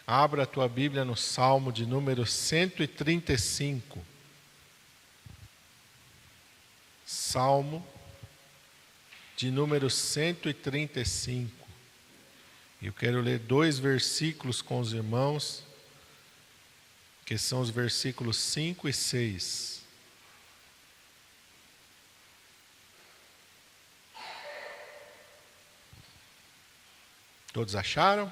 Abra a tua Bíblia no Salmo de número 135. Salmo de número 135. Eu quero ler 2 versículos com os irmãos, que são os versículos 5 e 6. Todos acharam?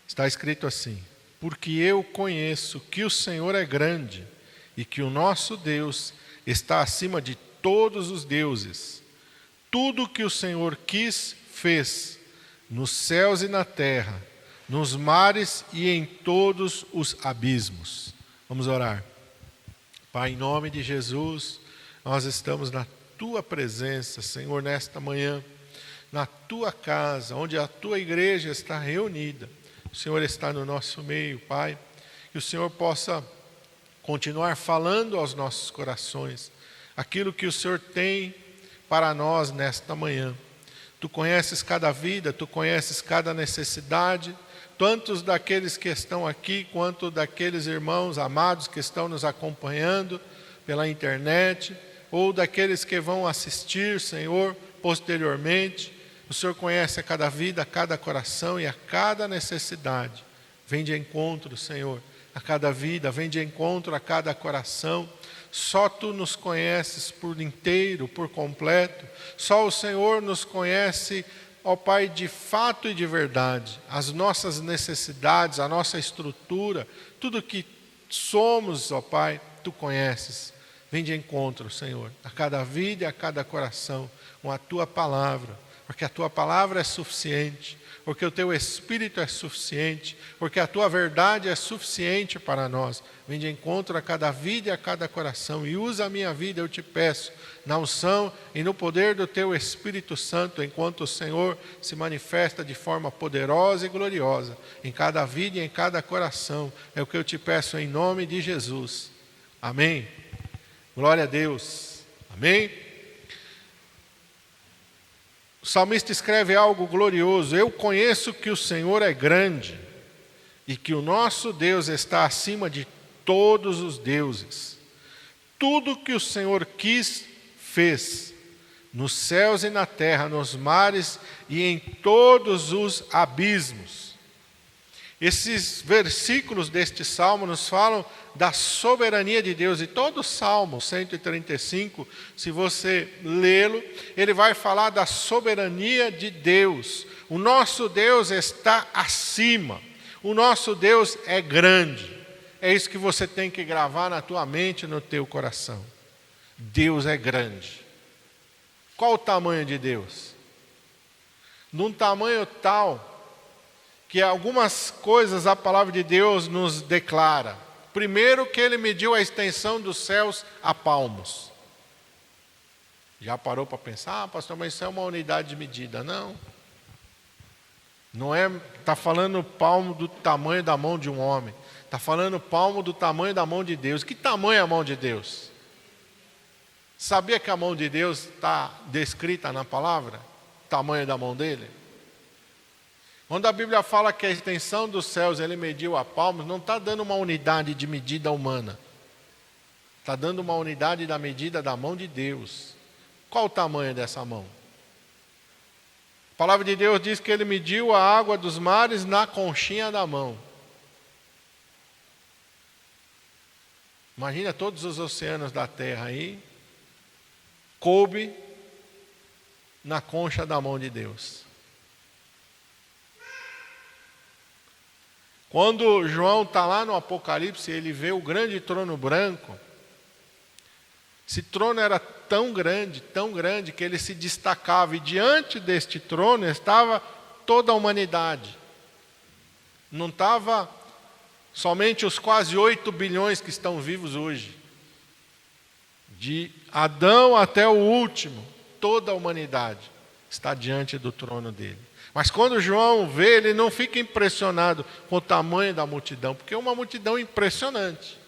Está escrito assim: porque eu conheço que o Senhor é grande e que o nosso Deus está acima de todos os deuses. Tudo que o Senhor quis, fez, nos céus e na terra, nos mares e em todos os abismos. Vamos orar. Pai, em nome de Jesus, nós estamos na Tua presença, Senhor, nesta manhã, na Tua casa, onde a Tua igreja está reunida. O Senhor está no nosso meio, Pai, que o Senhor possa continuar falando aos nossos corações aquilo que o Senhor tem para nós nesta manhã. Tu conheces cada vida, Tu conheces cada necessidade, tantos daqueles que estão aqui, quanto daqueles irmãos amados que estão nos acompanhando pela internet, ou daqueles que vão assistir, Senhor, posteriormente. O Senhor conhece a cada vida, a cada coração e a cada necessidade. Vem de encontro, Senhor, a cada vida, vem de encontro a cada coração. Só Tu nos conheces por inteiro, por completo. Só o Senhor nos conhece, ó Pai, de fato e de verdade. As nossas necessidades, a nossa estrutura, tudo que somos, ó Pai, Tu conheces. Vem de encontro, Senhor, a cada vida e a cada coração, com a Tua palavra. Porque a Tua palavra é suficiente, porque o Teu Espírito é suficiente, porque a Tua verdade é suficiente para nós. Vem de encontro a cada vida e a cada coração, e usa a minha vida, eu te peço, na unção e no poder do Teu Espírito Santo, enquanto o Senhor se manifesta de forma poderosa e gloriosa, em cada vida e em cada coração. É o que eu te peço em nome de Jesus. Amém. Glória a Deus. Amém. O salmista escreve algo glorioso: eu conheço que o Senhor é grande e que o nosso Deus está acima de todos os deuses. Tudo que o Senhor quis, fez, nos céus e na terra, nos mares e em todos os abismos. Esses versículos deste salmo nos falam da soberania de Deus. E todo o Salmo 135, se você lê-lo, ele vai falar da soberania de Deus. O nosso Deus está acima. O nosso Deus é grande. É isso que você tem que gravar na tua mente e no teu coração. Deus é grande. Qual o tamanho de Deus? Num tamanho tal que algumas coisas a palavra de Deus nos declara. Primeiro, que Ele mediu a extensão dos céus a palmos. Já parou para pensar? Pastor, mas isso é uma unidade de medida. Não. Não é, está falando palmo do tamanho da mão de um homem. Está falando palmo do tamanho da mão de Deus. Que tamanho é a mão de Deus? Sabia que a mão de Deus está descrita na palavra? O tamanho da mão dele? Quando a Bíblia fala que a extensão dos céus Ele mediu a palmos, não está dando uma unidade de medida humana. Está dando uma unidade da medida da mão de Deus. Qual o tamanho dessa mão? A palavra de Deus diz que Ele mediu a água dos mares na conchinha da mão. Imagina todos os oceanos da terra aí, coube na concha da mão de Deus. Quando João está lá no Apocalipse, ele vê o grande trono branco. Esse trono era tão grande, que ele se destacava. E diante deste trono estava toda a humanidade. Não estava somente os quase 8 bilhões que estão vivos hoje. De Adão até o último, toda a humanidade está diante do trono dele. Mas quando João vê, ele não fica impressionado com o tamanho da multidão, porque é uma multidão impressionante.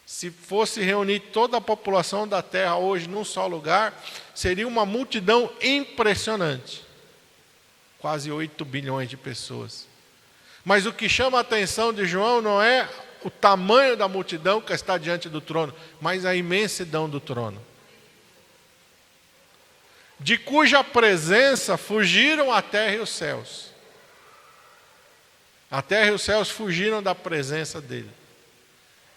Se fosse reunir toda a população da terra hoje num só lugar, seria uma multidão impressionante. Quase 8 bilhões de pessoas. Mas o que chama a atenção de João não é o tamanho da multidão que está diante do trono, mas a imensidão do trono, de cuja presença fugiram a terra e os céus. A terra e os céus fugiram da presença dele.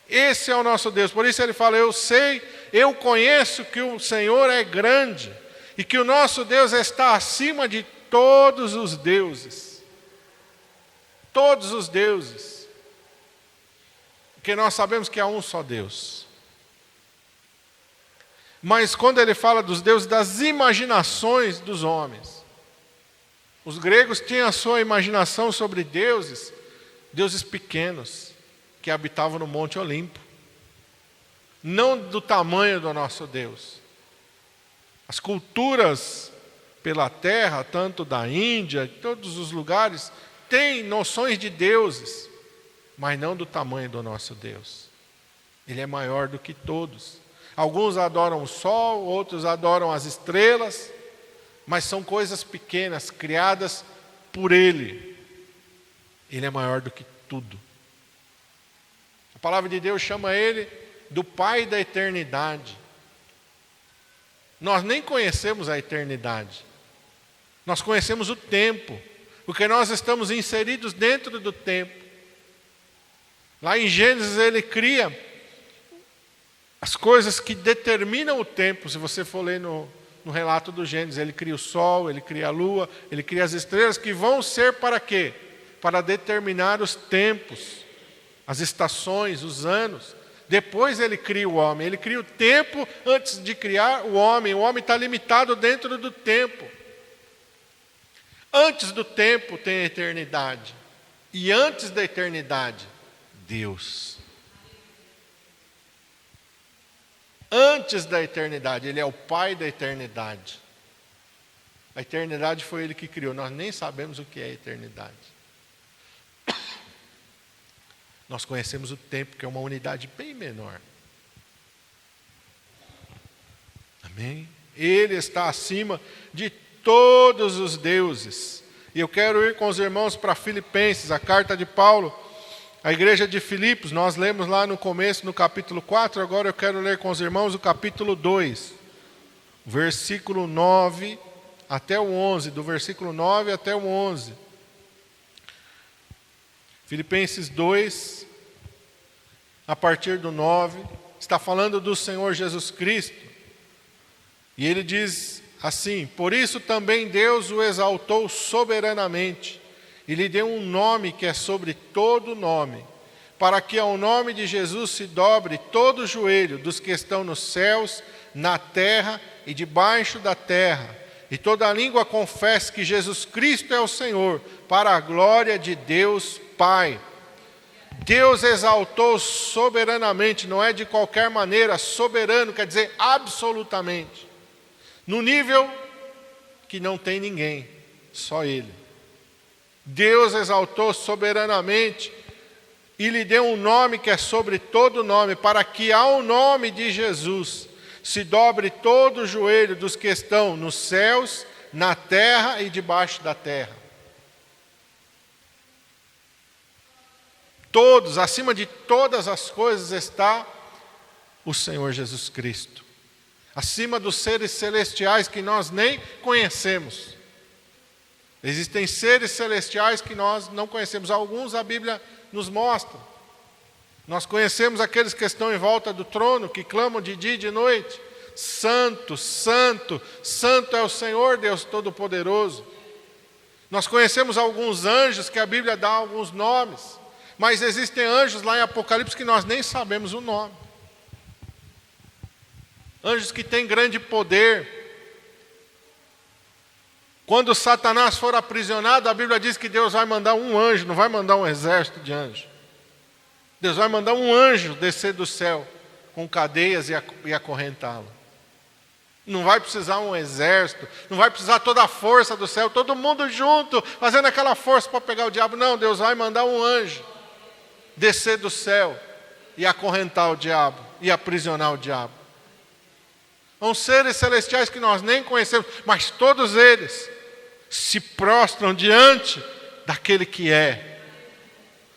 Esse é o nosso Deus. Por isso ele fala: eu sei, eu conheço que o Senhor é grande e que o nosso Deus está acima de todos os deuses. Todos os deuses. Porque nós sabemos que há um só Deus. Mas quando ele fala dos deuses, das imaginações dos homens. Os gregos tinham a sua imaginação sobre deuses pequenos, que habitavam no Monte Olimpo. Não do tamanho do nosso Deus. As culturas pela terra, tanto da Índia, de todos os lugares, têm noções de deuses, mas não do tamanho do nosso Deus. Ele é maior do que todos. Alguns adoram o sol, outros adoram as estrelas, mas são coisas pequenas, criadas por Ele. Ele é maior do que tudo. A palavra de Deus chama Ele do Pai da eternidade. Nós nem conhecemos a eternidade. Nós conhecemos o tempo, porque nós estamos inseridos dentro do tempo. Lá em Gênesis ele cria as coisas que determinam o tempo. Se você for ler no relato do Gênesis, ele cria o sol, ele cria a lua, ele cria as estrelas, que vão ser para quê? Para determinar os tempos, as estações, os anos. Depois ele cria o homem. Ele cria o tempo antes de criar o homem. O homem está limitado dentro do tempo. Antes do tempo tem a eternidade. E antes da eternidade, Deus. Antes da eternidade, Ele é o Pai da eternidade. A eternidade foi Ele que criou. Nós nem sabemos o que é a eternidade. Nós conhecemos o tempo, que é uma unidade bem menor. Amém? Ele está acima de todos os deuses. E eu quero ir com os irmãos para Filipenses, a carta de Paulo, a igreja de Filipos. Nós lemos lá no começo, no capítulo 4, agora eu quero ler com os irmãos o capítulo 2, versículo 9 até o 11, do versículo 9 até o 11. Filipenses 2, a partir do 9, está falando do Senhor Jesus Cristo. E ele diz assim: por isso também Deus o exaltou soberanamente, e lhe deu um nome que é sobre todo nome, para que ao nome de Jesus se dobre todo o joelho dos que estão nos céus, na terra e debaixo da terra, e toda língua confesse que Jesus Cristo é o Senhor, para a glória de Deus Pai. Deus exaltou soberanamente, não é de qualquer maneira, soberano quer dizer absolutamente, no nível que não tem ninguém, só Ele. Deus exaltou soberanamente e lhe deu um nome que é sobre todo nome, para que ao nome de Jesus se dobre todo o joelho dos que estão nos céus, na terra e debaixo da terra. Todos, acima de todas as coisas está o Senhor Jesus Cristo. Acima dos seres celestiais que nós nem conhecemos. Existem seres celestiais que nós não conhecemos. Alguns a Bíblia nos mostra. Nós conhecemos aqueles que estão em volta do trono, que clamam de dia e de noite: Santo, Santo, Santo é o Senhor Deus Todo-Poderoso. Nós conhecemos alguns anjos que a Bíblia dá alguns nomes, mas existem anjos lá em Apocalipse que nós nem sabemos o nome. Anjos que têm grande poder. Quando Satanás for aprisionado, a Bíblia diz que Deus vai mandar um anjo, não vai mandar um exército de anjos. Deus vai mandar um anjo descer do céu com cadeias e acorrentá-lo. Não vai precisar um exército, não vai precisar toda a força do céu, todo mundo junto, fazendo aquela força para pegar o diabo. Não, Deus vai mandar um anjo descer do céu e acorrentar o diabo e aprisionar o diabo. São seres celestiais que nós nem conhecemos, mas todos eles se prostram diante daquele que é.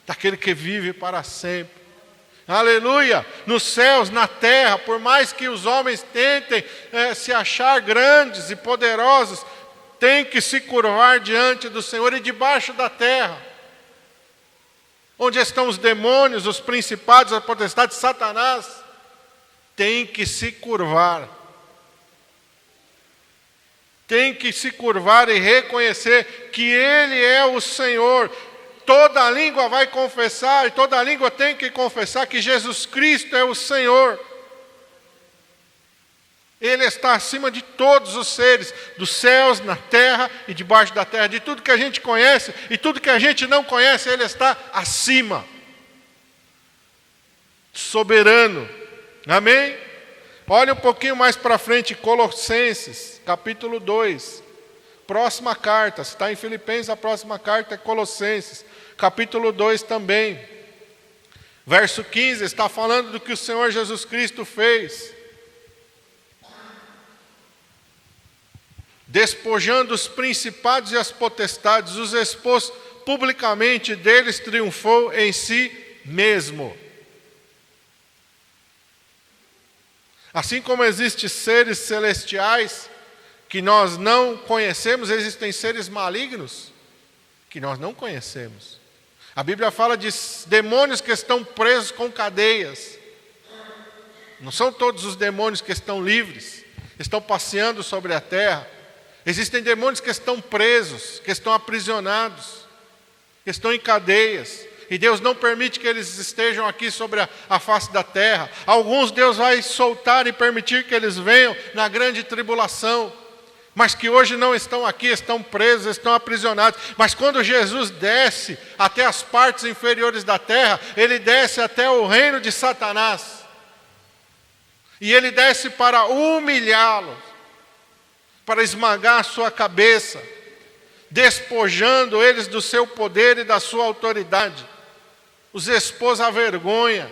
daquele que vive para sempre. Aleluia! Nos céus, na terra, por mais que os homens tentem se achar grandes e poderosos, tem que se curvar diante do Senhor. E debaixo da terra, onde estão os demônios, os principados, a potestade de Satanás, tem que se curvar. Tem que se curvar e reconhecer que Ele é o Senhor. Toda língua vai confessar, e toda língua tem que confessar que Jesus Cristo é o Senhor. Ele está acima de todos os seres, dos céus, na terra e debaixo da terra. De tudo que a gente conhece e tudo que a gente não conhece, Ele está acima. Soberano. Amém? Olha um pouquinho mais para frente, Colossenses, capítulo 2. Próxima carta, se está em Filipenses, a próxima carta é Colossenses, capítulo 2 também. Verso 15, está falando do que o Senhor Jesus Cristo fez. Despojando os principados e as potestades, os expôs publicamente, deles triunfou em si mesmo. Assim como existem seres celestiais que nós não conhecemos, existem seres malignos que nós não conhecemos. A Bíblia fala de demônios que estão presos com cadeias. Não são todos os demônios que estão livres, estão passeando sobre a terra. Existem demônios que estão presos, que estão aprisionados, que estão em cadeias. E Deus não permite que eles estejam aqui sobre a face da terra. Alguns Deus vai soltar e permitir que eles venham na grande tribulação. Mas que hoje não estão aqui, estão presos, estão aprisionados. Mas quando Jesus desce até as partes inferiores da terra, Ele desce até o reino de Satanás. E Ele desce para humilhá-lo, para esmagar a sua cabeça, despojando eles do seu poder e da sua autoridade. Os expôs à vergonha,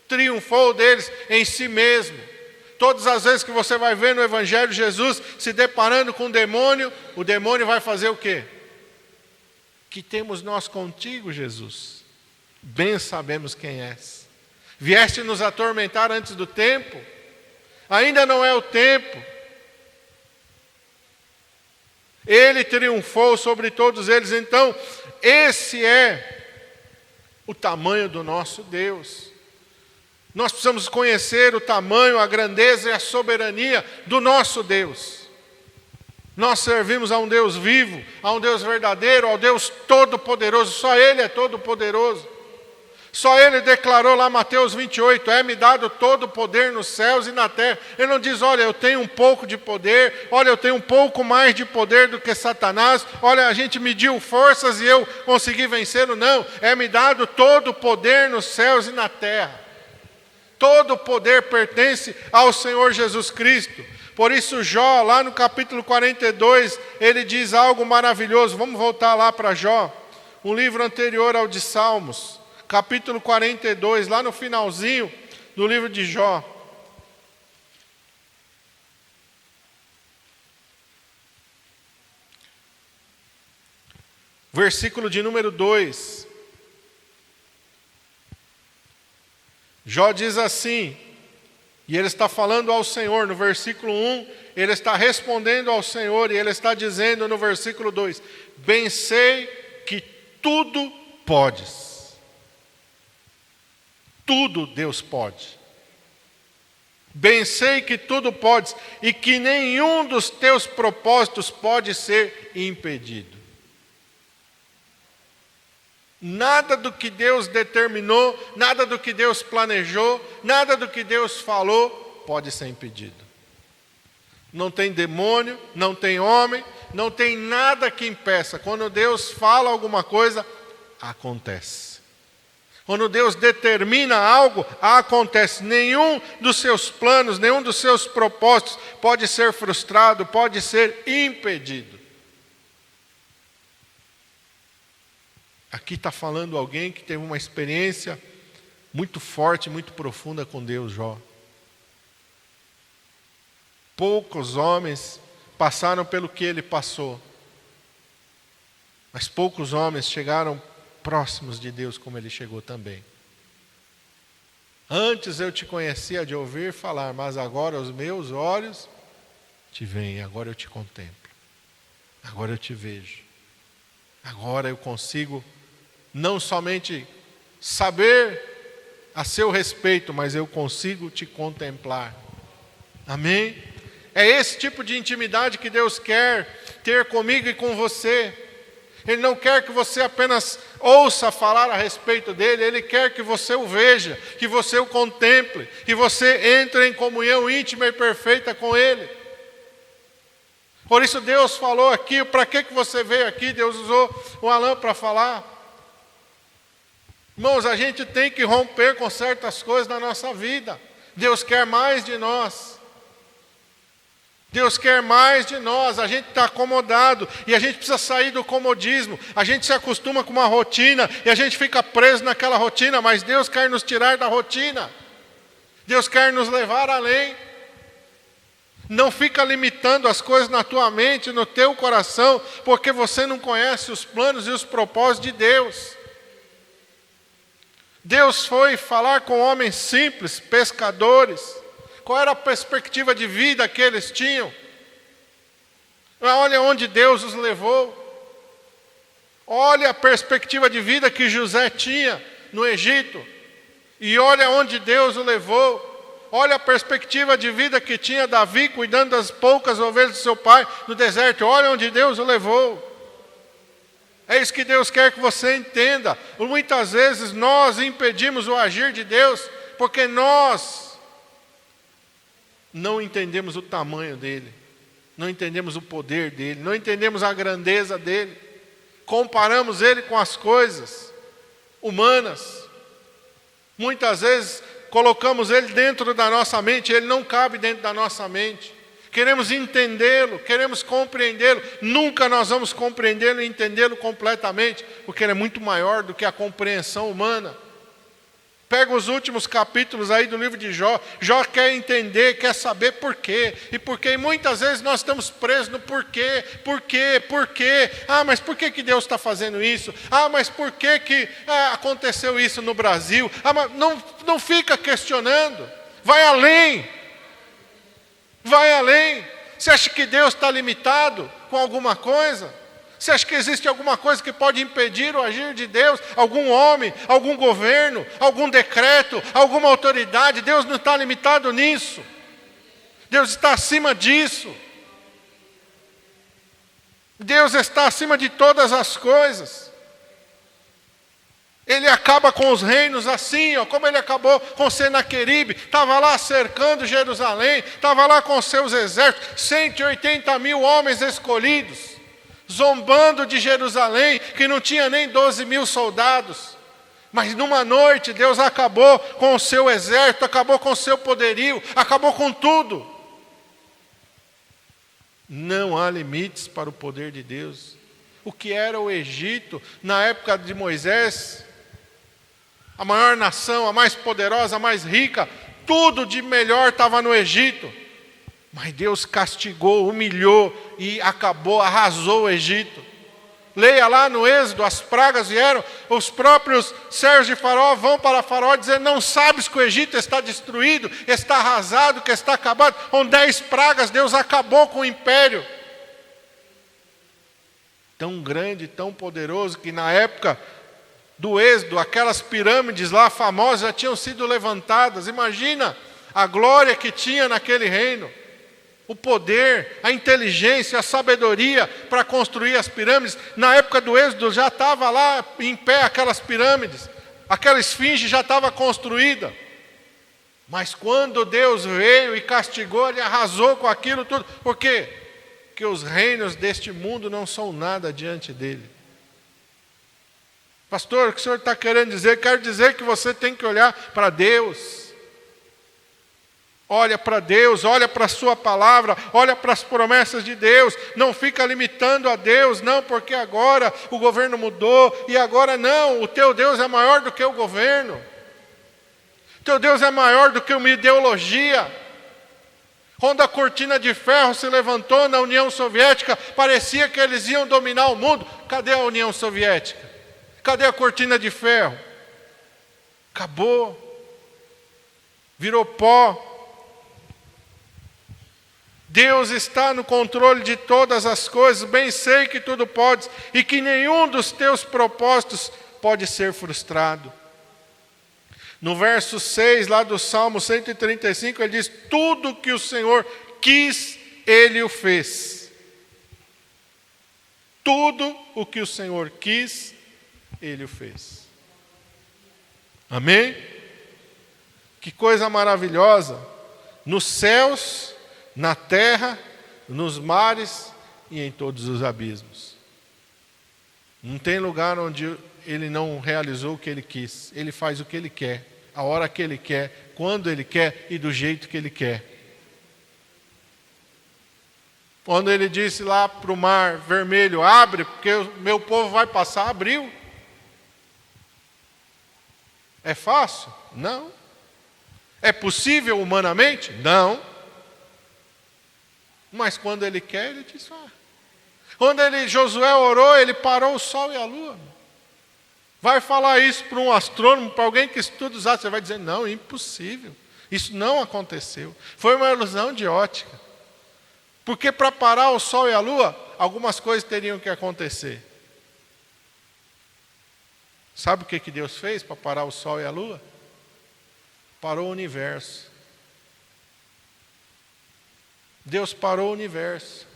triunfou deles em si mesmo. Todas as vezes que você vai ver no Evangelho Jesus se deparando com o demônio vai fazer o quê? Que temos nós contigo, Jesus? Bem sabemos quem és. Vieste nos atormentar antes do tempo? Ainda não é o tempo. Ele triunfou sobre todos eles. Então, esse é o tamanho do nosso Deus. Nós precisamos conhecer o tamanho, a grandeza e a soberania do nosso Deus. Nós servimos a um Deus vivo, a um Deus verdadeiro, ao Deus todo-poderoso. Só Ele é todo-poderoso. Só Ele declarou lá, Mateus 28, é-me dado todo o poder nos céus e na terra. Ele não diz, olha, eu tenho um pouco de poder, olha, eu tenho um pouco mais de poder do que Satanás, olha, a gente mediu forças e eu consegui vencê-lo. Não, é-me dado todo o poder nos céus e na terra. Todo o poder pertence ao Senhor Jesus Cristo. Por isso Jó, lá no capítulo 42, ele diz algo maravilhoso. Vamos voltar lá para Jó, um livro anterior ao de Salmos. Capítulo 42, lá no finalzinho do livro de Jó. Versículo de número 2. Jó diz assim, e ele está falando ao Senhor, no versículo 1, ele está respondendo ao Senhor, e ele está dizendo no versículo 2, bem sei que tudo podes. Tudo Deus pode. Bem sei que tudo podes e que nenhum dos teus propósitos pode ser impedido. Nada do que Deus determinou, nada do que Deus planejou, nada do que Deus falou pode ser impedido. Não tem demônio, não tem homem, não tem nada que impeça. Quando Deus fala alguma coisa, acontece. Quando Deus determina algo, acontece. Nenhum dos seus planos, nenhum dos seus propósitos pode ser frustrado, pode ser impedido. Aqui está falando alguém que teve uma experiência muito forte, muito profunda com Deus, Jó. Poucos homens passaram pelo que ele passou. Mas poucos homens chegaram próximos de Deus como Ele chegou também. Antes eu te conhecia de ouvir falar, mas agora os meus olhos te veem, agora eu te contemplo. Agora eu te vejo. Agora eu consigo não somente saber a seu respeito, mas eu consigo te contemplar. Amém? É esse tipo de intimidade que Deus quer ter comigo e com você. Ele não quer que você apenas ouça falar a respeito dele, Ele quer que você o veja, que você o contemple, que você entre em comunhão íntima e perfeita com Ele. Por isso Deus falou aqui, para que você veio aqui? Deus usou o Alan para falar. Irmãos, a gente tem que romper com certas coisas na nossa vida. Deus quer mais de nós. Deus quer mais de nós. A gente está acomodado e a gente precisa sair do comodismo. A gente se acostuma com uma rotina e a gente fica preso naquela rotina, mas Deus quer nos tirar da rotina. Deus quer nos levar além. Não fica limitando as coisas na tua mente, no teu coração, porque você não conhece os planos e os propósitos de Deus. Deus foi falar com homens simples, pescadores. Qual era a perspectiva de vida que eles tinham? Olha onde Deus os levou. Olha a perspectiva de vida que José tinha no Egito. E olha onde Deus o levou. Olha a perspectiva de vida que tinha Davi cuidando das poucas ovelhas de seu pai no deserto. Olha onde Deus o levou. É isso que Deus quer que você entenda. Muitas vezes nós impedimos o agir de Deus porque nós não entendemos o tamanho dele, não entendemos o poder dele, não entendemos a grandeza dele. Comparamos ele com as coisas humanas. Muitas vezes colocamos ele dentro da nossa mente, ele não cabe dentro da nossa mente. Queremos entendê-lo, queremos compreendê-lo. Nunca nós vamos compreendê-lo e entendê-lo completamente, porque ele é muito maior do que a compreensão humana. Pega os últimos capítulos aí do livro de Jó. Jó quer entender, quer saber por quê. E por quê? E muitas vezes nós estamos presos no porquê. Por quê? Ah, mas por que Deus está fazendo isso? Ah, mas por que aconteceu isso no Brasil? Ah, mas não fica questionando. Vai além. Vai além. Você acha que Deus está limitado com alguma coisa? Você acha que existe alguma coisa que pode impedir o agir de Deus? Algum homem, algum governo, algum decreto, alguma autoridade? Deus não está limitado nisso. Deus está acima disso. Deus está acima de todas as coisas. Ele acaba com os reinos assim, como ele acabou com Senaqueribe. Estava lá cercando Jerusalém, estava lá com seus exércitos, 180 mil homens escolhidos. Zombando de Jerusalém, que não tinha nem 12 mil soldados. Mas numa noite Deus acabou com o seu exército, acabou com o seu poderio, acabou com tudo. Não há limites para o poder de Deus. O que era o Egito na época de Moisés, a maior nação, a mais poderosa, a mais rica, tudo de melhor estava no Egito. Mas Deus castigou, humilhou e acabou, arrasou o Egito. Leia lá no Êxodo, as pragas vieram, os próprios servos de Faraó vão para Faraó dizer: não sabes que o Egito está destruído, está arrasado, que está acabado. Com 10 pragas Deus acabou com o império. Tão grande, tão poderoso, que na época do Êxodo, aquelas pirâmides lá famosas já tinham sido levantadas. Imagina a glória que tinha naquele reino. O poder, a inteligência, a sabedoria para construir as pirâmides. Na época do Êxodo já estava lá em pé aquelas pirâmides. Aquela esfinge já estava construída. Mas quando Deus veio e castigou, Ele arrasou com aquilo tudo. Por quê? Porque os reinos deste mundo não são nada diante dele. Pastor, o que o senhor está querendo dizer? Quero dizer que você tem que olhar para Deus. Olha para Deus, olha para a sua palavra, olha para as promessas de Deus. Não fica limitando a Deus, não, porque agora o governo mudou e agora não. O teu Deus é maior do que o governo. O teu Deus é maior do que uma ideologia. Quando a cortina de ferro se levantou na União Soviética, parecia que eles iam dominar o mundo. Cadê a União Soviética? Cadê a cortina de ferro? Acabou. Virou pó. Deus está no controle de todas as coisas. Bem sei que tudo podes e que nenhum dos teus propósitos pode ser frustrado. No verso 6, lá do Salmo 135, ele diz: tudo que o Senhor quis, Ele o fez. Tudo o que o Senhor quis, Ele o fez. Amém? Que coisa maravilhosa! Nos céus, na terra, nos mares e em todos os abismos. Não tem lugar onde Ele não realizou o que Ele quis. Ele faz o que Ele quer, a hora que Ele quer, quando Ele quer e do jeito que Ele quer. Quando Ele disse lá para o mar vermelho: abre, porque o meu povo vai passar, abriu. É fácil? Não. É possível humanamente? Não. Mas quando Ele quer, Ele diz: Quando Josué orou, ele parou o sol e a lua. Vai falar isso para um astrônomo, para alguém que estuda os astros, você vai dizer: não, impossível. Isso não aconteceu. Foi uma ilusão de ótica. Porque para parar o sol e a lua, algumas coisas teriam que acontecer. Sabe o que Deus fez para parar o sol e a lua? Parou o universo. Deus parou o universo.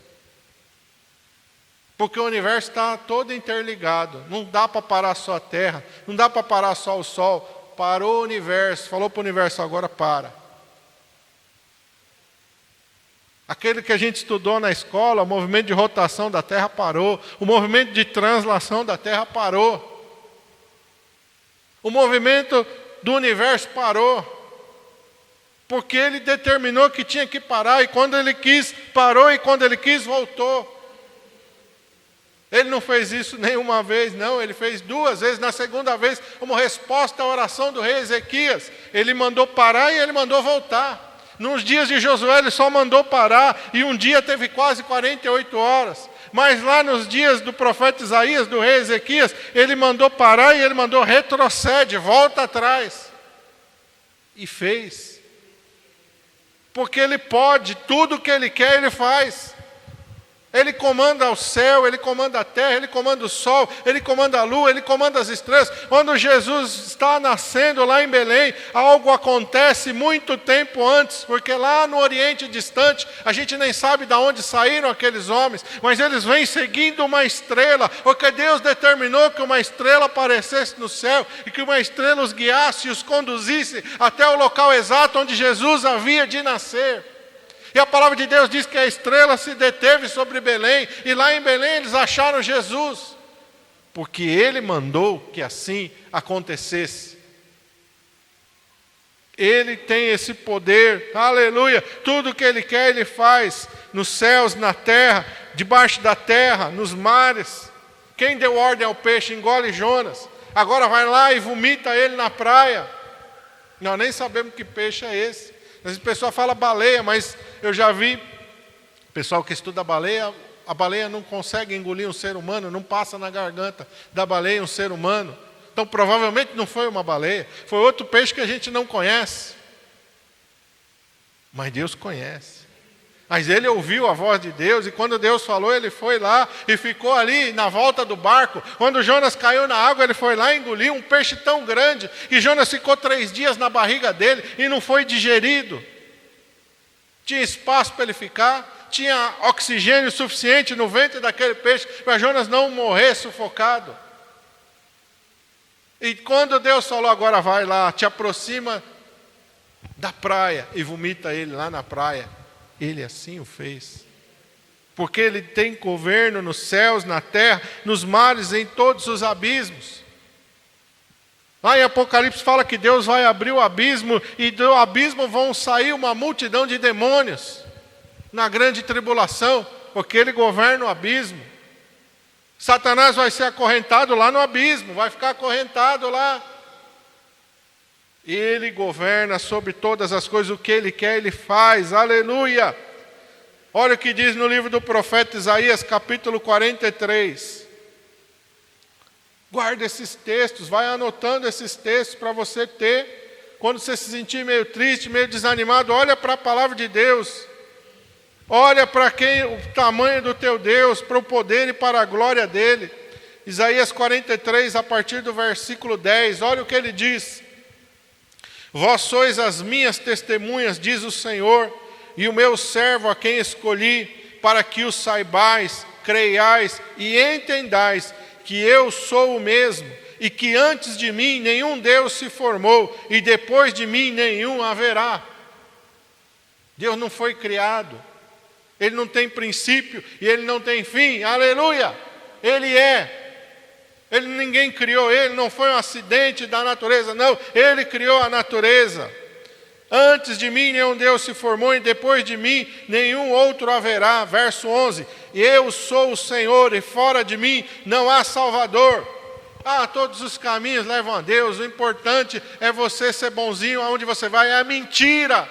Porque o universo está todo interligado. Não dá para parar só a terra, não dá para parar só o sol. Parou o universo, falou para o universo: agora para. Aquele que a gente estudou na escola, o movimento de rotação da terra parou, o movimento de translação da terra parou. O movimento do universo parou. Porque Ele determinou que tinha que parar, e quando Ele quis, parou, e quando Ele quis, voltou. Ele não fez isso nenhuma vez, não, Ele fez 2 vezes. Na segunda vez, como resposta à oração do rei Ezequias, Ele mandou parar e Ele mandou voltar. Nos dias de Josué, Ele só mandou parar, e um dia teve quase 48 horas. Mas lá nos dias do profeta Isaías, do rei Ezequias, Ele mandou parar e Ele mandou: retrocede, volta atrás. E fez. Porque Ele pode, tudo que Ele quer, Ele faz. Ele comanda o céu, Ele comanda a terra, Ele comanda o sol, Ele comanda a lua, Ele comanda as estrelas. Quando Jesus está nascendo lá em Belém, algo acontece muito tempo antes, porque lá no Oriente distante, a gente nem sabe de onde saíram aqueles homens, mas eles vêm seguindo uma estrela, porque Deus determinou que uma estrela aparecesse no céu, e que uma estrela os guiasse e os conduzisse até o local exato onde Jesus havia de nascer. E a palavra de Deus diz que a estrela se deteve sobre Belém, e lá em Belém eles acharam Jesus, porque Ele mandou que assim acontecesse. Ele tem esse poder, aleluia, tudo que Ele quer Ele faz, nos céus, na terra, debaixo da terra, nos mares. Quem deu ordem ao peixe? Engole Jonas. Agora vai lá e vomita ele na praia. Nós nem sabemos que peixe é esse. Às vezes o pessoal fala baleia, mas eu já vi pessoal que estuda a baleia não consegue engolir um ser humano, não passa na garganta da baleia um ser humano. Então provavelmente não foi uma baleia, foi outro peixe que a gente não conhece. Mas Deus conhece. Mas ele ouviu a voz de Deus, e quando Deus falou, ele foi lá e ficou ali na volta do barco. Quando Jonas caiu na água, ele foi lá e engoliu um peixe tão grande que Jonas ficou 3 dias na barriga dele e não foi digerido. Tinha espaço para ele ficar, tinha oxigênio suficiente no ventre daquele peixe para Jonas não morrer sufocado. E quando Deus falou: agora vai lá, te aproxima da praia e vomita ele lá na praia, Ele assim o fez. Porque Ele tem governo nos céus, na terra, nos mares, em todos os abismos. Lá em Apocalipse fala que Deus vai abrir o abismo, e do abismo vão sair uma multidão de demônios na grande tribulação, porque Ele governa o abismo. Satanás vai ser acorrentado lá no abismo, vai ficar acorrentado lá. Ele governa sobre todas as coisas, o que Ele quer, Ele faz, aleluia. Olha o que diz no livro do profeta Isaías, capítulo 43, Guarda esses textos, vai anotando esses textos para você ter. Quando você se sentir meio triste, meio desanimado, olha para a palavra de Deus. Olha para o tamanho do teu Deus, para o poder e para a glória dele. Isaías 43, a partir do versículo 10, olha o que ele diz. Vós sois as minhas testemunhas, diz o Senhor, e o meu servo a quem escolhi, para que o saibais, creiais e entendais que eu sou o mesmo, e que antes de mim nenhum Deus se formou, e depois de mim nenhum haverá. Deus não foi criado, Ele não tem princípio e Ele não tem fim, aleluia! Ele é. Ninguém criou Ele, não foi um acidente da natureza, não, Ele criou a natureza. Antes de mim nenhum Deus se formou, e depois de mim nenhum outro haverá. Verso 11, eu sou o Senhor, e fora de mim não há Salvador. Todos os caminhos levam a Deus, o importante é você ser bonzinho aonde você vai. É mentira,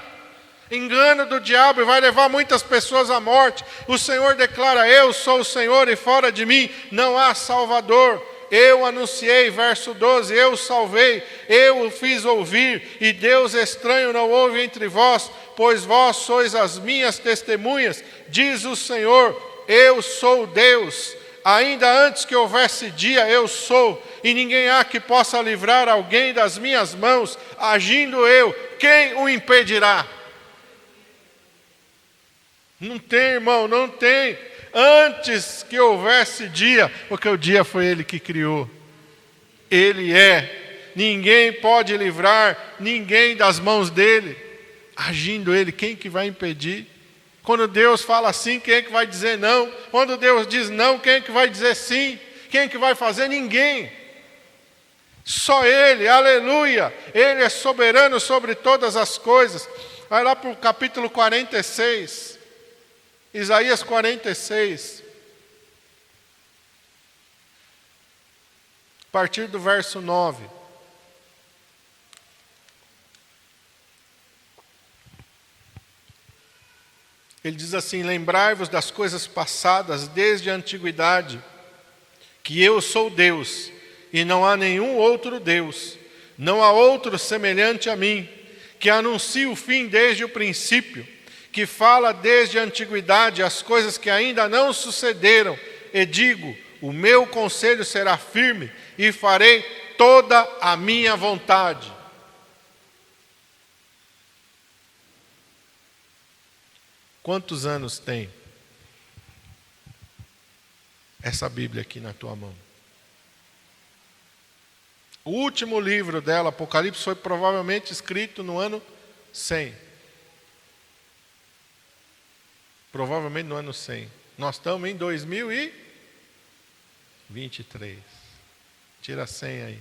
engano do diabo, e vai levar muitas pessoas à morte. O Senhor declara, eu sou o Senhor, e fora de mim não há Salvador. Eu anunciei, verso 12, eu salvei, eu o fiz ouvir, e Deus estranho não houve entre vós, pois vós sois as minhas testemunhas, diz o Senhor, eu sou Deus. Ainda antes que houvesse dia, eu sou, e ninguém há que possa livrar alguém das minhas mãos, agindo eu, quem o impedirá? Não tem, irmão, não tem. Antes que houvesse dia, porque o dia foi Ele que criou. Ele é. Ninguém pode livrar ninguém das mãos dEle. Agindo Ele, quem que vai impedir? Quando Deus fala assim, quem é que vai dizer não? Quando Deus diz não, quem é que vai dizer sim? Quem é que vai fazer? Ninguém. Só Ele, aleluia. Ele é soberano sobre todas as coisas. Vai lá para o capítulo 46. Isaías 46, a partir do verso 9. Ele diz assim, lembrai-vos das coisas passadas desde a antiguidade, que eu sou Deus, e não há nenhum outro Deus, não há outro semelhante a mim, que anuncie o fim desde o princípio, que fala desde a antiguidade as coisas que ainda não sucederam, e digo, o meu conselho será firme, e farei toda a minha vontade. Quantos anos tem essa Bíblia aqui na tua mão? O último livro dela, Apocalipse, foi provavelmente escrito no ano 100. Provavelmente no ano 100. Nós estamos em 2023. Tira 100 aí.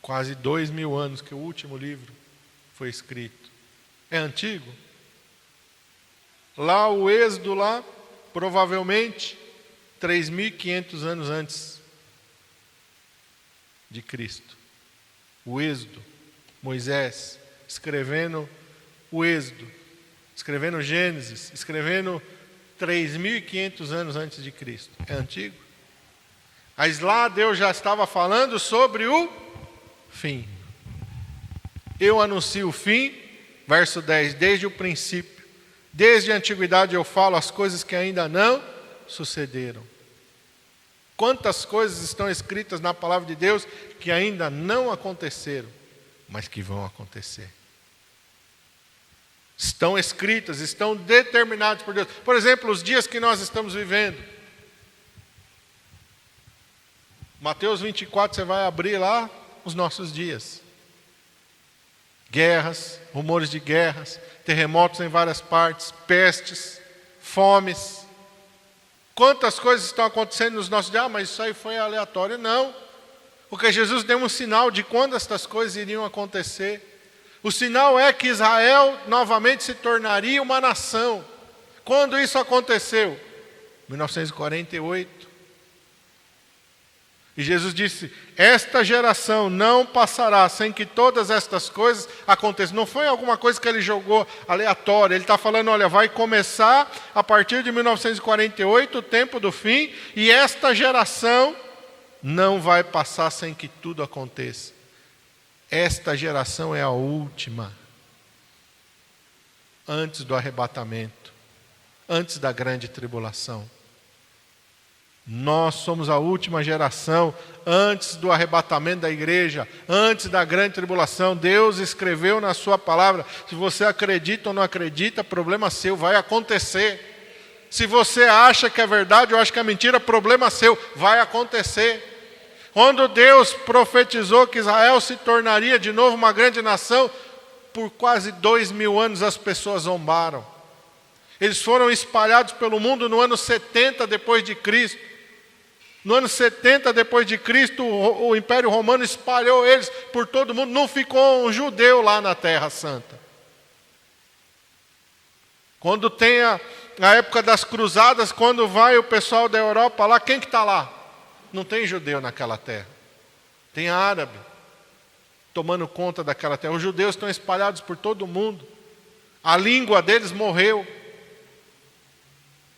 Quase 2000 anos que o último livro foi escrito. É antigo? Lá o Êxodo, provavelmente 3.500 anos antes de Cristo. O Êxodo, Moisés escrevendo o Êxodo, escrevendo Gênesis, escrevendo 3.500 anos antes de Cristo. É antigo? Mas lá Deus já estava falando sobre o fim. Eu anuncio o fim, verso 10, desde o princípio. Desde a antiguidade eu falo as coisas que ainda não sucederam. Quantas coisas estão escritas na palavra de Deus que ainda não aconteceram, mas que vão acontecer. Estão escritas, estão determinadas por Deus. Por exemplo, os dias que nós estamos vivendo. Mateus 24, você vai abrir lá os nossos dias. Guerras, rumores de guerras, terremotos em várias partes, pestes, fomes. Quantas coisas estão acontecendo nos nossos dias? Mas isso aí foi aleatório. Não, porque Jesus deu um sinal de quando estas coisas iriam acontecer. O sinal é que Israel novamente se tornaria uma nação. Quando isso aconteceu? 1948. E Jesus disse: esta geração não passará sem que todas estas coisas aconteçam. Não foi alguma coisa que ele jogou aleatória. Ele está falando, olha, vai começar a partir de 1948, o tempo do fim, e esta geração não vai passar sem que tudo aconteça. Esta geração é a última, antes do arrebatamento, antes da grande tribulação. Nós somos a última geração antes do arrebatamento da igreja, antes da grande tribulação. Deus escreveu na sua palavra. Se você acredita ou não acredita, problema seu, vai acontecer. Se você acha que é verdade ou acha que é mentira, problema seu, vai acontecer. Quando Deus profetizou que Israel se tornaria de novo uma grande nação, por quase 2000 anos as pessoas zombaram. Eles foram espalhados pelo mundo no ano 70 depois de Cristo. No ano 70 depois de Cristo, o Império Romano espalhou eles por todo o mundo. Não ficou um judeu lá na Terra Santa. Quando tem a época das cruzadas, quando vai o pessoal da Europa lá, quem que está lá? Não tem judeu naquela terra. Tem árabe tomando conta daquela terra. Os judeus estão espalhados por todo o mundo. A língua deles morreu.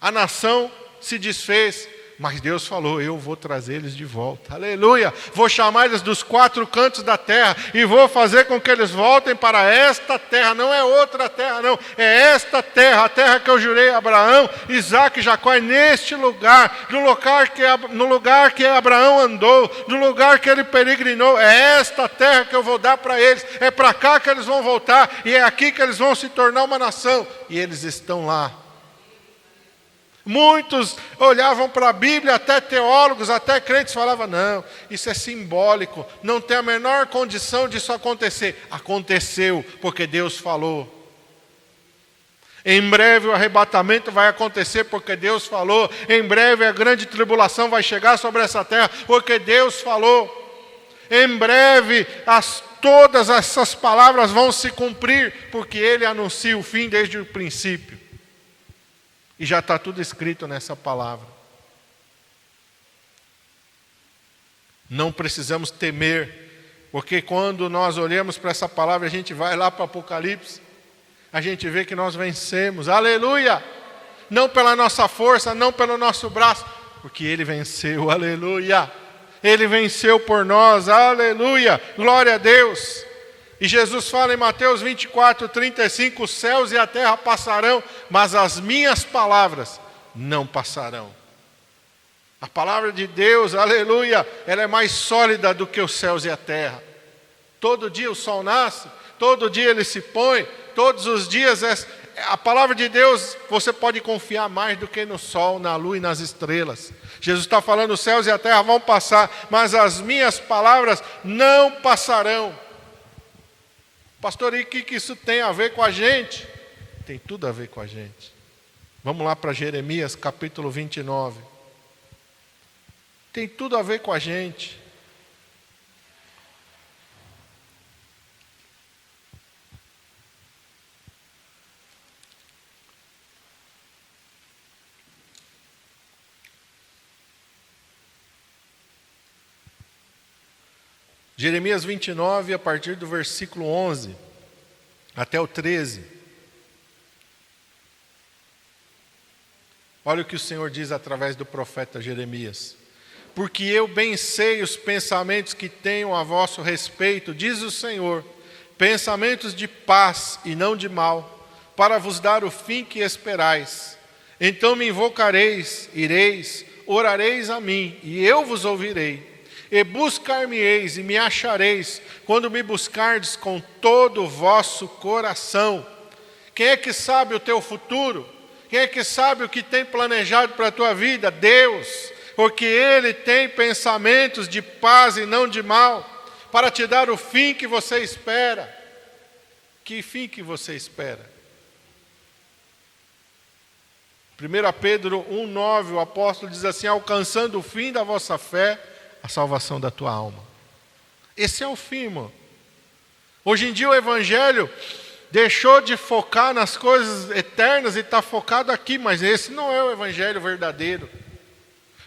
A nação se desfez. Mas Deus falou, eu vou trazer eles de volta. Aleluia! Vou chamar eles dos 4 cantos da terra e vou fazer com que eles voltem para esta terra. Não é outra terra, não. É esta terra, a terra que eu jurei a Abraão, Isaque e Jacó. É neste lugar, no lugar que Abraão andou, no lugar que ele peregrinou. É esta terra que eu vou dar para eles. É para cá que eles vão voltar e é aqui que eles vão se tornar uma nação. E eles estão lá. Muitos olhavam para a Bíblia, até teólogos, até crentes, falavam, não, isso é simbólico, não tem a menor condição disso acontecer. Aconteceu, porque Deus falou. Em breve o arrebatamento vai acontecer, porque Deus falou. Em breve a grande tribulação vai chegar sobre essa terra, porque Deus falou. Em breve todas essas palavras vão se cumprir, porque Ele anuncia o fim desde o princípio. E já está tudo escrito nessa palavra. Não precisamos temer, porque quando nós olhamos para essa palavra, a gente vai lá para o Apocalipse, a gente vê que nós vencemos. Aleluia! Não pela nossa força, não pelo nosso braço, porque Ele venceu. Aleluia! Ele venceu por nós. Aleluia! Glória a Deus! E Jesus fala em Mateus 24, 35, os céus e a terra passarão, mas as minhas palavras não passarão. A palavra de Deus, aleluia, ela é mais sólida do que os céus e a terra. Todo dia o sol nasce, todo dia ele se põe, todos os dias a palavra de Deus, você pode confiar mais do que no sol, na lua e nas estrelas. Jesus está falando, os céus e a terra vão passar, mas as minhas palavras não passarão. Pastor, e o que isso tem a ver com a gente? Tem tudo a ver com a gente. Vamos lá para Jeremias capítulo 29. Tem tudo a ver com a gente. Jeremias 29, a partir do versículo 11 até o 13. Olha o que o Senhor diz através do profeta Jeremias. Porque eu bem sei os pensamentos que tenho a vosso respeito, diz o Senhor, pensamentos de paz e não de mal, para vos dar o fim que esperais. Então me invocareis, ireis, orareis a mim, e eu vos ouvirei. E buscar-me-eis e me achareis, quando me buscardes com todo o vosso coração. Quem é que sabe o teu futuro? Quem é que sabe o que tem planejado para a tua vida? Deus, porque Ele tem pensamentos de paz e não de mal, para te dar o fim que você espera. Que fim que você espera? 1 Pedro 1,9, o apóstolo diz assim, alcançando o fim da vossa fé, a salvação da tua alma. Esse é o fim, irmão. Hoje em dia o Evangelho deixou de focar nas coisas eternas e está focado aqui, mas esse não é o Evangelho verdadeiro.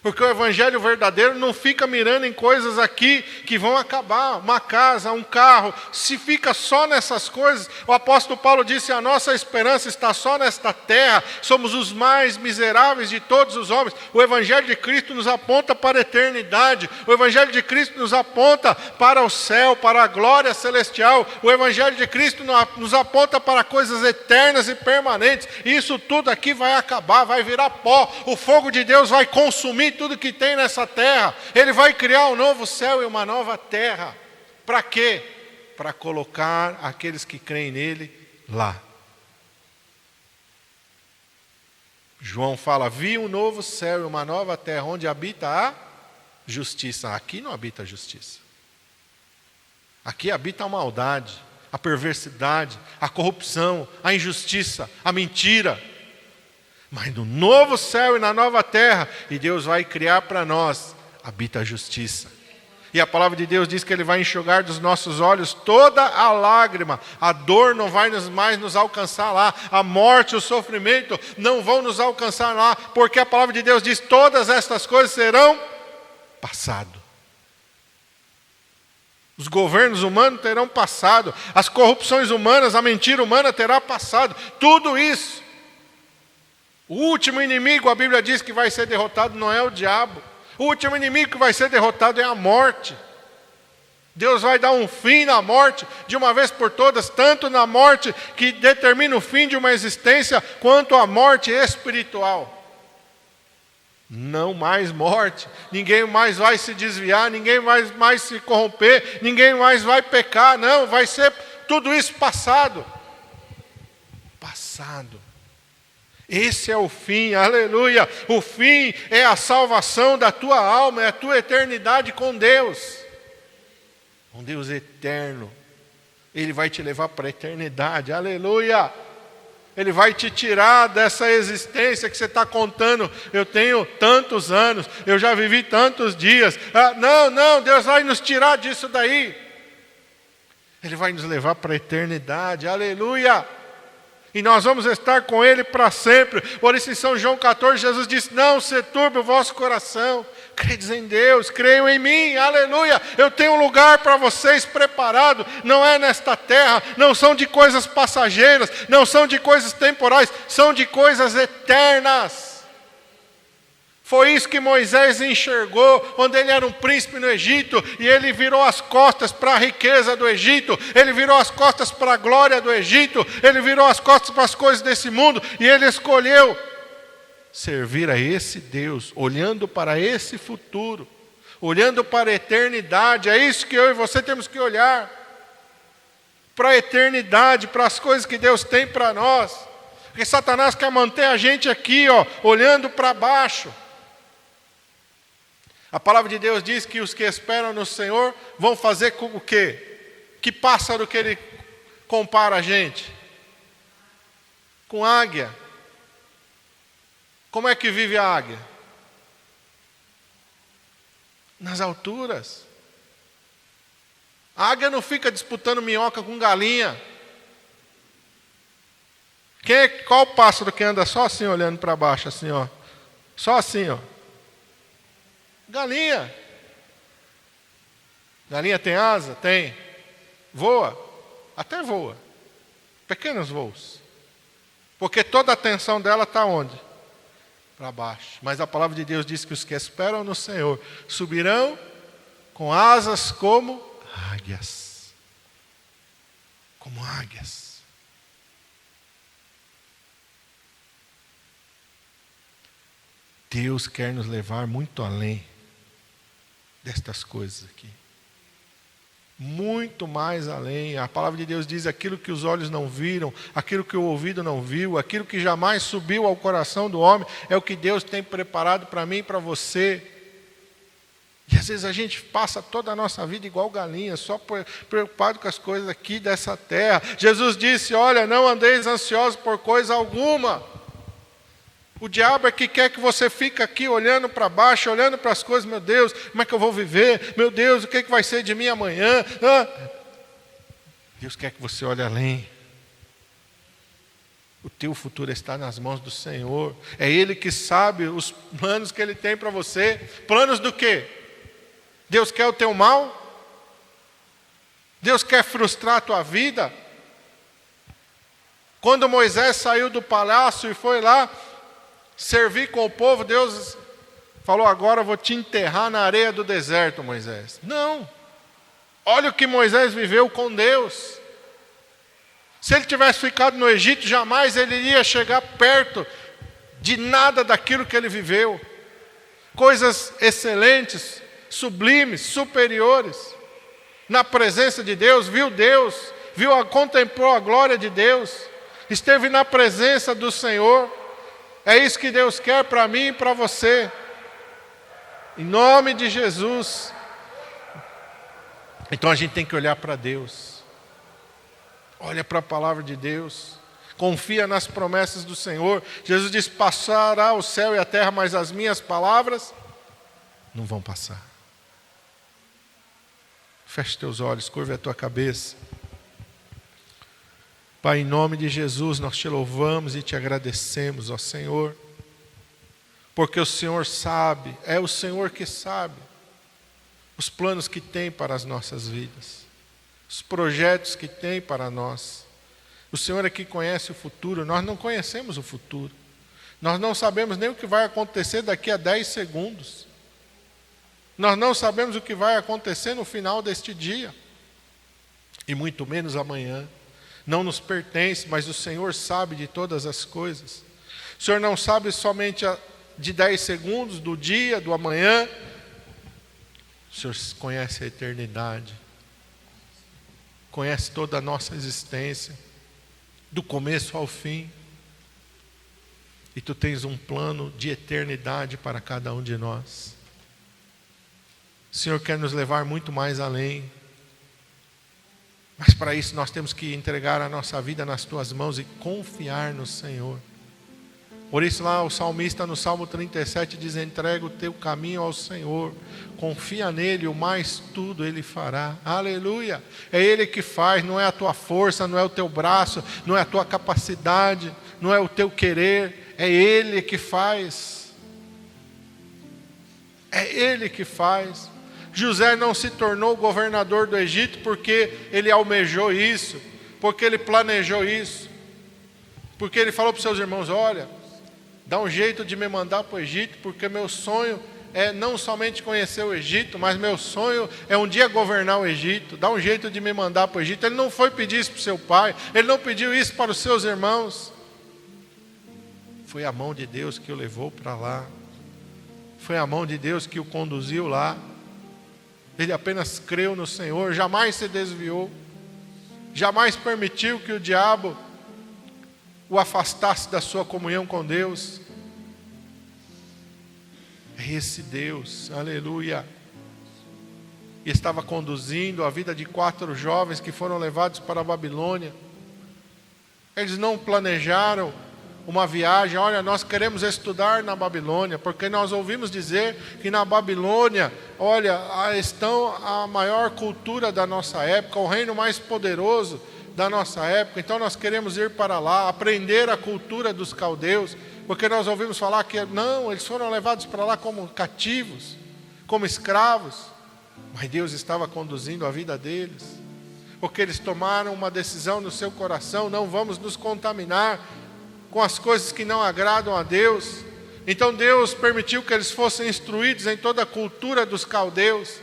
Porque o evangelho verdadeiro não fica mirando em coisas aqui que vão acabar. Uma casa, um carro. Se fica só nessas coisas, o apóstolo Paulo disse, a nossa esperança está só nesta terra. Somos os mais miseráveis de todos os homens. O evangelho de Cristo nos aponta para a eternidade. O evangelho de Cristo nos aponta para o céu, para a glória celestial. O evangelho de Cristo nos aponta para coisas eternas e permanentes. E isso tudo aqui vai acabar, vai virar pó. O fogo de Deus vai consumir tudo que tem nessa terra. Ele vai criar um novo céu e uma nova terra. Para quê? Para colocar aqueles que creem nele lá. João fala, vi um novo céu e uma nova terra, onde habita a justiça. Aqui não habita a justiça. Aqui habita a maldade, a perversidade, a corrupção, a injustiça, a mentira. Mas no novo céu e na nova terra, e Deus vai criar para nós, habita a justiça. E a palavra de Deus diz que Ele vai enxugar dos nossos olhos toda a lágrima. A dor não vai mais nos alcançar lá. A morte, o sofrimento não vão nos alcançar lá. Porque a palavra de Deus diz, todas estas coisas serão passado. Os governos humanos terão passado. As corrupções humanas, a mentira humana terá passado. Tudo isso. O último inimigo, a Bíblia diz que vai ser derrotado, não é o diabo. O último inimigo que vai ser derrotado é a morte. Deus vai dar um fim na morte, de uma vez por todas, tanto na morte que determina o fim de uma existência, quanto a morte espiritual. Não mais morte, ninguém mais vai se desviar, ninguém mais se corromper, ninguém mais vai pecar, não, vai ser tudo isso passado. Passado. Esse é o fim, aleluia. O fim é a salvação da tua alma, é a tua eternidade com Deus. Um Deus eterno. Ele vai te levar para a eternidade, aleluia. Ele vai te tirar dessa existência que você está contando. Eu tenho tantos anos, eu já vivi tantos dias. Não, Deus vai nos tirar disso daí. Ele vai nos levar para a eternidade, aleluia. E nós vamos estar com Ele para sempre. Por isso em São João 14, Jesus disse, não se turbe o vosso coração. Credes em Deus, creiam em mim, aleluia. Eu tenho um lugar para vocês preparado. Não é nesta terra, não são de coisas passageiras, não são de coisas temporais, são de coisas eternas. Foi isso que Moisés enxergou, quando ele era um príncipe no Egito, e ele virou as costas para a riqueza do Egito, ele virou as costas para a glória do Egito, ele virou as costas para as coisas desse mundo, e ele escolheu servir a esse Deus, olhando para esse futuro, olhando para a eternidade. É isso que eu e você temos que olhar, para a eternidade, para as coisas que Deus tem para nós, porque Satanás quer manter a gente aqui, olhando para baixo. A palavra de Deus diz que os que esperam no Senhor vão fazer com o quê? Que pássaro que Ele compara a gente? Com águia. Como é que vive a águia? Nas alturas. A águia não fica disputando minhoca com galinha. Qual pássaro que anda só assim olhando para baixo, assim, ó? Só assim, ó. Galinha. Galinha tem asa? Tem. Voa? Até voa. Pequenos voos. Porque toda a atenção dela está onde? Para baixo. Mas a palavra de Deus diz que os que esperam no Senhor subirão com asas como águias. Como águias. Deus quer nos levar muito além destas coisas aqui. Muito mais além. A palavra de Deus diz aquilo que os olhos não viram, aquilo que o ouvido não viu, aquilo que jamais subiu ao coração do homem, é o que Deus tem preparado para mim e para você. E às vezes a gente passa toda a nossa vida igual galinha, só preocupado com as coisas aqui dessa terra. Jesus disse, olha, não andeis ansiosos por coisa alguma. O diabo é que quer que você fique aqui olhando para baixo, olhando para as coisas, meu Deus, como é que eu vou viver? Meu Deus, o que vai ser de mim amanhã? Deus quer que você olhe além. O teu futuro está nas mãos do Senhor. É Ele que sabe os planos que Ele tem para você. Planos do quê? Deus quer o teu mal? Deus quer frustrar a tua vida? Quando Moisés saiu do palácio e foi lá servir com o povo, Deus falou: agora eu vou te enterrar na areia do deserto, Moisés. Não. Olha o que Moisés viveu com Deus. Se ele tivesse ficado no Egito, jamais ele iria chegar perto de nada daquilo que ele viveu. Coisas excelentes, sublimes, superiores. Na presença de Deus, contemplou a glória de Deus. Esteve na presença do Senhor. É isso que Deus quer para mim e para você. Em nome de Jesus. Então a gente tem que olhar para Deus. Olha para a palavra de Deus. Confia nas promessas do Senhor. Jesus diz: passará o céu e a terra, mas as minhas palavras não vão passar. Feche teus olhos, curve a tua cabeça. Pai, em nome de Jesus, nós te louvamos e te agradecemos, ó Senhor. Porque o Senhor sabe, é o Senhor que sabe os planos que tem para as nossas vidas, os projetos que tem para nós. O Senhor é que conhece o futuro, nós não conhecemos o futuro. Nós não sabemos nem o que vai acontecer daqui a 10 segundos. Nós não sabemos o que vai acontecer no final deste dia. E muito menos amanhã. Não nos pertence, mas o Senhor sabe de todas as coisas. O Senhor não sabe somente de 10 segundos, do dia, do amanhã. O Senhor conhece a eternidade. Conhece toda a nossa existência, do começo ao fim. E Tu tens um plano de eternidade para cada um de nós. O Senhor quer nos levar muito mais além. Mas para isso nós temos que entregar a nossa vida nas Tuas mãos e confiar no Senhor. Por isso lá o salmista no Salmo 37 diz: entrega o teu caminho ao Senhor, confia nele, o mais tudo Ele fará. Aleluia! É Ele que faz, não é a tua força, não é o teu braço, não é a tua capacidade, não é o teu querer, é Ele que faz. É Ele que faz. José não se tornou governador do Egito porque ele almejou isso, porque ele planejou isso, porque ele falou para os seus irmãos: olha, dá um jeito de me mandar para o Egito, porque meu sonho é não somente conhecer o Egito, mas meu sonho é um dia governar o Egito. Dá um jeito de me mandar para o Egito. Ele não foi pedir isso para o seu pai, ele não pediu isso para os seus irmãos. Foi a mão de Deus que o levou para lá. Foi a mão de Deus que o conduziu lá. Ele apenas creu no Senhor, jamais se desviou, jamais permitiu que o diabo o afastasse da sua comunhão com Deus. É esse Deus, aleluia. E estava conduzindo a vida de 4 jovens que foram levados para a Babilônia. Eles não planejaram uma viagem: olha, nós queremos estudar na Babilônia, porque nós ouvimos dizer que na Babilônia, olha, estão a maior cultura da nossa época, o reino mais poderoso da nossa época, então nós queremos ir para lá, aprender a cultura dos caldeus, porque nós ouvimos falar que não, eles foram levados para lá como cativos, como escravos, mas Deus estava conduzindo a vida deles, porque eles tomaram uma decisão no seu coração: não vamos nos contaminar com as coisas que não agradam a Deus. Então Deus permitiu que eles fossem instruídos em toda a cultura dos caldeus.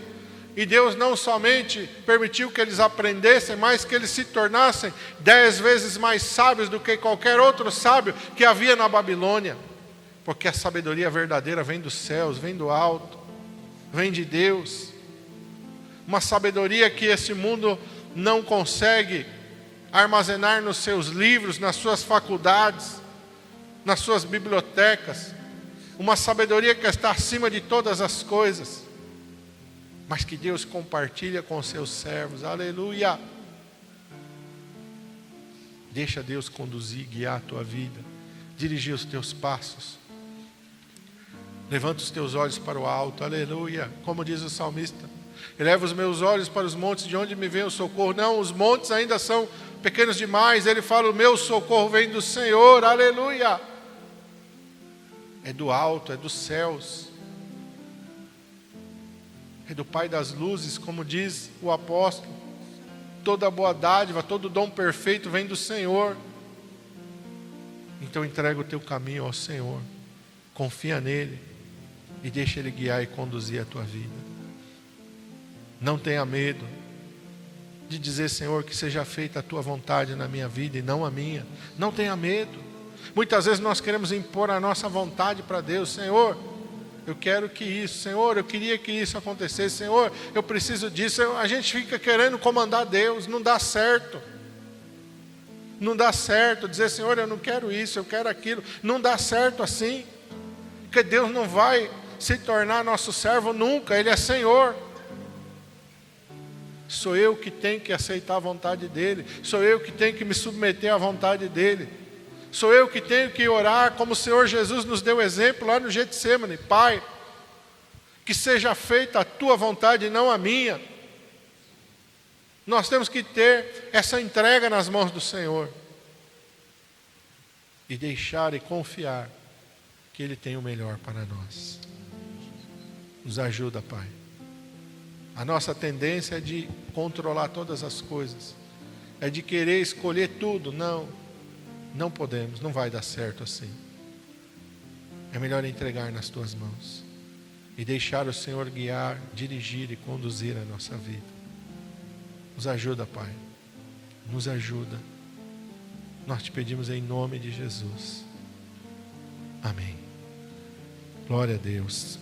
E Deus não somente permitiu que eles aprendessem, mas que eles se tornassem 10 vezes mais sábios do que qualquer outro sábio que havia na Babilônia. Porque a sabedoria verdadeira vem dos céus, vem do alto, vem de Deus. Uma sabedoria que esse mundo não consegue armazenar nos seus livros, nas suas faculdades, nas suas bibliotecas. Uma sabedoria que está acima de todas as coisas, mas que Deus compartilha com os seus servos. Aleluia! Deixa Deus conduzir, guiar a tua vida, dirigir os teus passos. Levanta os teus olhos para o alto. Aleluia! Como diz o salmista: eleva os meus olhos para os montes, de onde me vem o socorro. Não, os montes ainda são pequenos demais, ele fala: o meu socorro vem do Senhor, aleluia. É do alto, é dos céus, é do Pai das luzes, como diz o apóstolo. Toda boa dádiva, todo dom perfeito vem do Senhor. Então entrega o teu caminho ao Senhor, confia nele e deixa ele guiar e conduzir a tua vida. Não tenha medo de dizer: Senhor, que seja feita a tua vontade na minha vida e não a minha. Não tenha medo. Muitas vezes nós queremos impor a nossa vontade para Deus. Senhor, eu quero que isso, Senhor, eu queria que isso acontecesse, Senhor, eu preciso disso. A gente fica querendo comandar Deus, não dá certo. Não dá certo dizer: Senhor, eu não quero isso, eu quero aquilo. Não dá certo assim, porque Deus não vai se tornar nosso servo nunca, Ele é Senhor. Sou eu que tenho que aceitar a vontade dEle, sou eu que tenho que me submeter à vontade dEle. Sou eu que tenho que orar como o Senhor Jesus nos deu exemplo lá no Getsêmani: Pai, que seja feita a tua vontade e não a minha. Nós temos que ter essa entrega nas mãos do Senhor e deixar e confiar que Ele tem o melhor para nós. Nos ajuda, Pai. A nossa tendência é de controlar todas as coisas, é de querer escolher tudo. Não podemos, não vai dar certo assim. É melhor entregar nas tuas mãos e deixar o Senhor guiar, dirigir e conduzir a nossa vida. Nos ajuda, Pai, nos ajuda. Nós te pedimos em nome de Jesus. Amém. Glória a Deus.